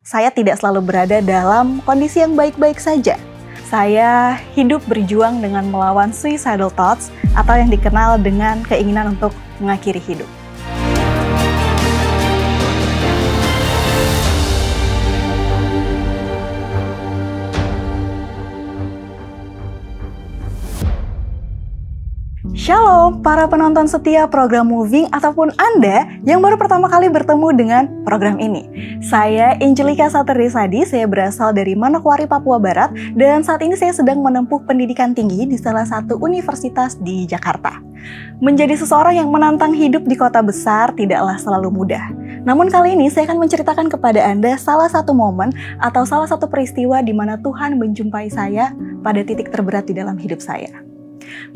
saya tidak selalu berada dalam kondisi yang baik-baik saja. Saya hidup berjuang dengan melawan suicidal thoughts atau yang dikenal dengan keinginan untuk mengakhiri hidup. Shalom para penonton setia program Moving ataupun Anda yang baru pertama kali bertemu dengan program ini. Saya Angelika Saterisadi, saya berasal dari Manokwari, Papua Barat, dan saat ini saya sedang menempuh pendidikan tinggi di salah satu universitas di Jakarta. Menjadi seseorang yang menantang hidup di kota besar tidaklah selalu mudah. Namun kali ini saya akan menceritakan kepada Anda salah satu momen atau salah satu peristiwa di mana Tuhan menjumpai saya pada titik terberat di dalam hidup saya.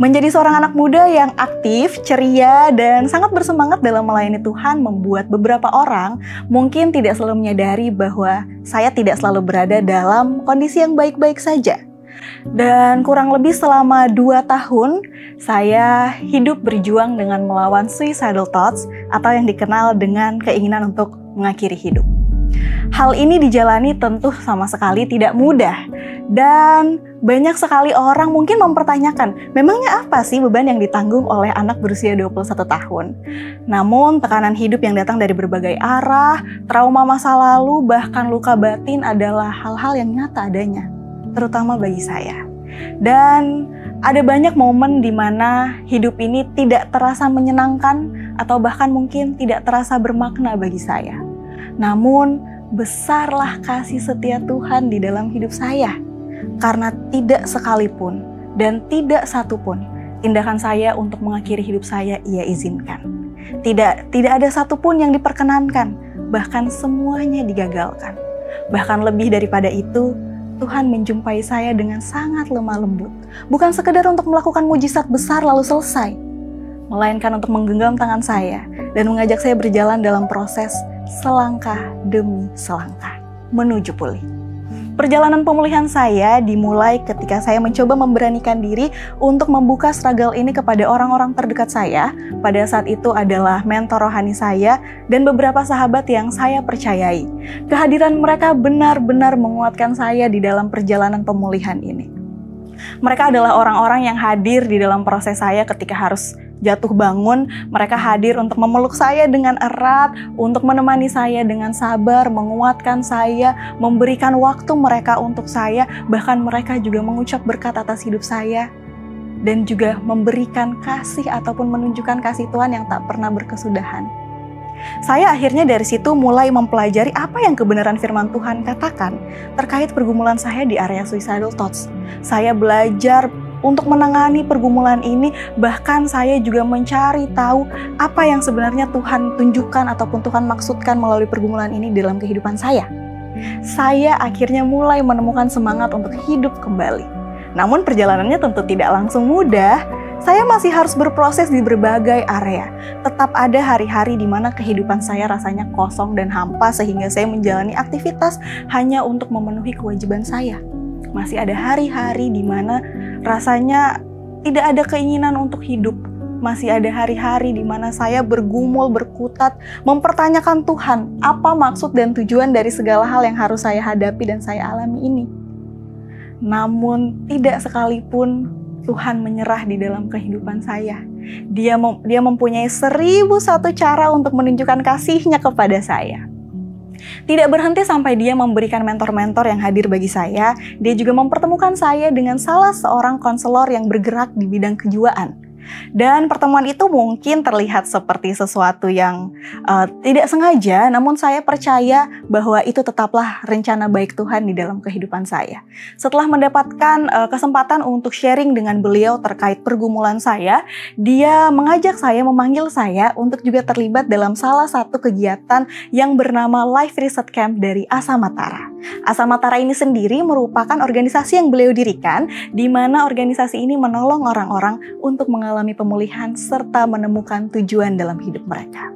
Menjadi seorang anak muda yang aktif, ceria, dan sangat bersemangat dalam melayani Tuhan membuat beberapa orang mungkin tidak selalu menyadari bahwa saya tidak selalu berada dalam kondisi yang baik-baik saja. Dan kurang lebih selama 2 tahun, saya hidup berjuang dengan melawan suicidal thoughts atau yang dikenal dengan keinginan untuk mengakhiri hidup. Hal ini dijalani tentu sama sekali tidak mudah. Dan banyak sekali orang mungkin mempertanyakan, memangnya apa sih beban yang ditanggung oleh anak berusia 21 tahun? Namun tekanan hidup yang datang dari berbagai arah, trauma masa lalu, bahkan luka batin adalah hal-hal yang nyata adanya, terutama bagi saya. Dan ada banyak momen di mana hidup ini tidak terasa menyenangkan atau bahkan mungkin tidak terasa bermakna bagi saya. Namun besarlah kasih setia Tuhan di dalam hidup saya. Karena tidak sekalipun dan tidak satupun tindakan saya untuk mengakhiri hidup saya ia izinkan. Tidak ada satupun yang diperkenankan, bahkan semuanya digagalkan. Bahkan lebih daripada itu, Tuhan menjumpai saya dengan sangat lemah lembut. Bukan sekedar untuk melakukan mujizat besar lalu selesai, melainkan untuk menggenggam tangan saya dan mengajak saya berjalan dalam proses selangkah demi selangkah menuju pulih. Perjalanan pemulihan saya dimulai ketika saya mencoba memberanikan diri untuk membuka struggle ini kepada orang-orang terdekat saya. Pada saat itu adalah mentor rohani saya dan beberapa sahabat yang saya percayai. Kehadiran mereka benar-benar menguatkan saya di dalam perjalanan pemulihan ini. Mereka adalah orang-orang yang hadir di dalam proses saya ketika harus jatuh bangun. Mereka hadir untuk memeluk saya dengan erat, untuk menemani saya dengan sabar, menguatkan saya, memberikan waktu mereka untuk saya, bahkan mereka juga mengucap berkat atas hidup saya, dan juga memberikan kasih ataupun menunjukkan kasih Tuhan yang tak pernah berkesudahan. Saya akhirnya dari situ mulai mempelajari apa yang kebenaran firman Tuhan katakan terkait pergumulan saya di area suicidal thoughts. Saya belajar untuk menangani pergumulan ini, bahkan saya juga mencari tahu apa yang sebenarnya Tuhan tunjukkan ataupun Tuhan maksudkan melalui pergumulan ini dalam kehidupan saya. Saya akhirnya mulai menemukan semangat untuk hidup kembali. Namun perjalanannya tentu tidak langsung mudah. Saya masih harus berproses di berbagai area. Tetap ada hari-hari di mana kehidupan saya rasanya kosong dan hampa sehingga saya menjalani aktivitas hanya untuk memenuhi kewajiban saya. Masih ada hari-hari di mana rasanya tidak ada keinginan untuk hidup. Masih ada hari-hari di mana saya bergumul, berkutat, mempertanyakan Tuhan, apa maksud dan tujuan dari segala hal yang harus saya hadapi dan saya alami ini. Namun tidak sekalipun Tuhan menyerah di dalam kehidupan saya. Dia mempunyai 1001 cara untuk menunjukkan kasih-Nya kepada saya. Tidak berhenti sampai Dia memberikan mentor-mentor yang hadir bagi saya, Dia juga mempertemukan saya dengan salah seorang konselor yang bergerak di bidang kejiwaan. Dan pertemuan itu mungkin terlihat seperti sesuatu yang tidak sengaja, namun saya percaya bahwa itu tetaplah rencana baik Tuhan di dalam kehidupan saya. Setelah mendapatkan kesempatan untuk sharing dengan beliau terkait pergumulan saya, Dia mengajak saya, memanggil saya untuk juga terlibat dalam salah satu kegiatan yang bernama Life Reset Camp dari Asa Matara. Asa Matara ini sendiri merupakan organisasi yang beliau dirikan, di mana organisasi ini menolong orang-orang untuk mengalami pemulihan serta menemukan tujuan dalam hidup mereka.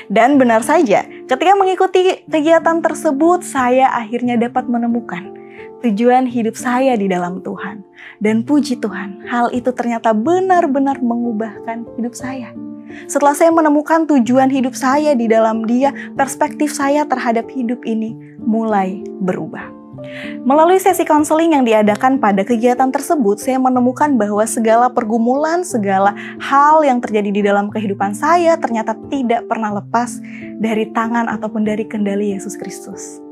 Dan benar saja, ketika mengikuti kegiatan tersebut, saya akhirnya dapat menemukan tujuan hidup saya di dalam Tuhan. Dan puji Tuhan, hal itu ternyata benar-benar mengubahkan hidup saya. Setelah saya menemukan tujuan hidup saya di dalam Dia, perspektif saya terhadap hidup ini mulai berubah. Melalui sesi konseling yang diadakan pada kegiatan tersebut, saya menemukan bahwa segala pergumulan, segala hal yang terjadi di dalam kehidupan saya ternyata tidak pernah lepas dari tangan ataupun dari kendali Yesus Kristus.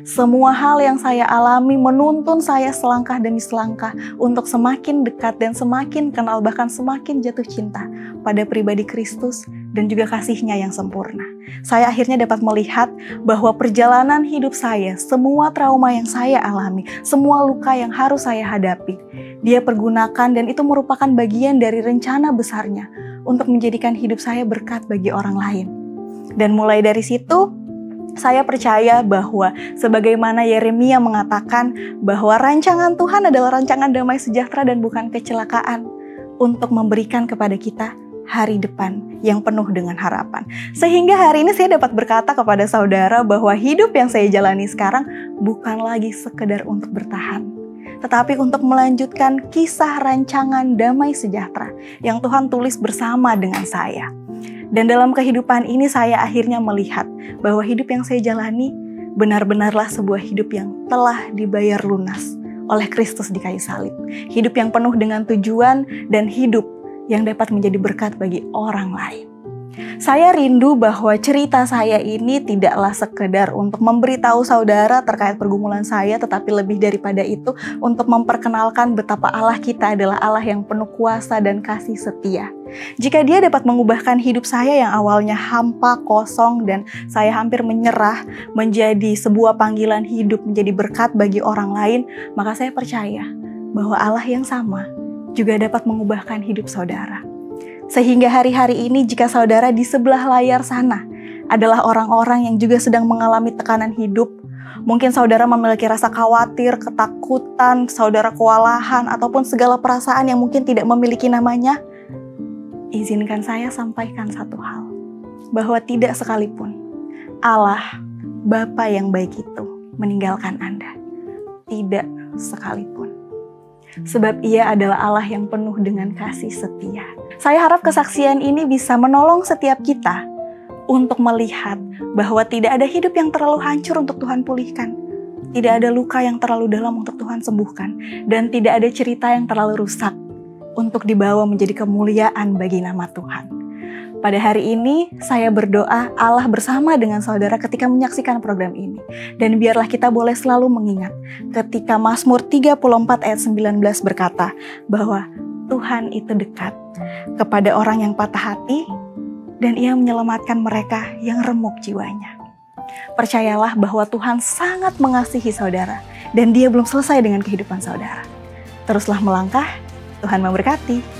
Semua hal yang saya alami menuntun saya selangkah demi selangkah untuk semakin dekat dan semakin kenal, bahkan semakin jatuh cinta pada pribadi Kristus dan juga kasih-Nya yang sempurna. Saya akhirnya dapat melihat bahwa perjalanan hidup saya, semua trauma yang saya alami, semua luka yang harus saya hadapi, Dia pergunakan dan itu merupakan bagian dari rencana besar-Nya untuk menjadikan hidup saya berkat bagi orang lain. Dan mulai dari situ, saya percaya bahwa sebagaimana Yeremia mengatakan bahwa rancangan Tuhan adalah rancangan damai sejahtera dan bukan kecelakaan untuk memberikan kepada kita hari depan yang penuh dengan harapan. Sehingga hari ini saya dapat berkata kepada saudara bahwa hidup yang saya jalani sekarang bukan lagi sekedar untuk bertahan, tetapi untuk melanjutkan kisah rancangan damai sejahtera yang Tuhan tulis bersama dengan saya. Dan dalam kehidupan ini saya akhirnya melihat bahwa hidup yang saya jalani benar-benarlah sebuah hidup yang telah dibayar lunas oleh Kristus di kayu salib. Hidup yang penuh dengan tujuan dan hidup yang dapat menjadi berkat bagi orang lain. Saya rindu bahwa cerita saya ini tidaklah sekedar untuk memberitahu saudara terkait pergumulan saya, tetapi lebih daripada itu untuk memperkenalkan betapa Allah kita adalah Allah yang penuh kuasa dan kasih setia. Jika Dia dapat mengubahkan hidup saya yang awalnya hampa, kosong, dan saya hampir menyerah menjadi sebuah panggilan hidup, menjadi berkat bagi orang lain, maka saya percaya bahwa Allah yang sama juga dapat mengubahkan hidup saudara. Sehingga hari-hari ini jika saudara di sebelah layar sana adalah orang-orang yang juga sedang mengalami tekanan hidup, mungkin saudara memiliki rasa khawatir, ketakutan, saudara kewalahan, ataupun segala perasaan yang mungkin tidak memiliki namanya, izinkan saya sampaikan satu hal, bahwa tidak sekalipun Allah, Bapa yang baik itu, meninggalkan Anda. Tidak sekalipun. Sebab Ia adalah Allah yang penuh dengan kasih setia. Saya harap kesaksian ini bisa menolong setiap kita untuk melihat bahwa tidak ada hidup yang terlalu hancur untuk Tuhan pulihkan. Tidak ada luka yang terlalu dalam untuk Tuhan sembuhkan. Dan tidak ada cerita yang terlalu rusak untuk dibawa menjadi kemuliaan bagi nama Tuhan. Pada hari ini, saya berdoa Allah bersama dengan saudara ketika menyaksikan program ini. Dan biarlah kita boleh selalu mengingat ketika Mazmur 34 ayat 19 berkata bahwa Tuhan itu dekat kepada orang yang patah hati dan Ia menyelamatkan mereka yang remuk jiwanya. Percayalah bahwa Tuhan sangat mengasihi saudara dan Dia belum selesai dengan kehidupan saudara. Teruslah melangkah, Tuhan memberkati.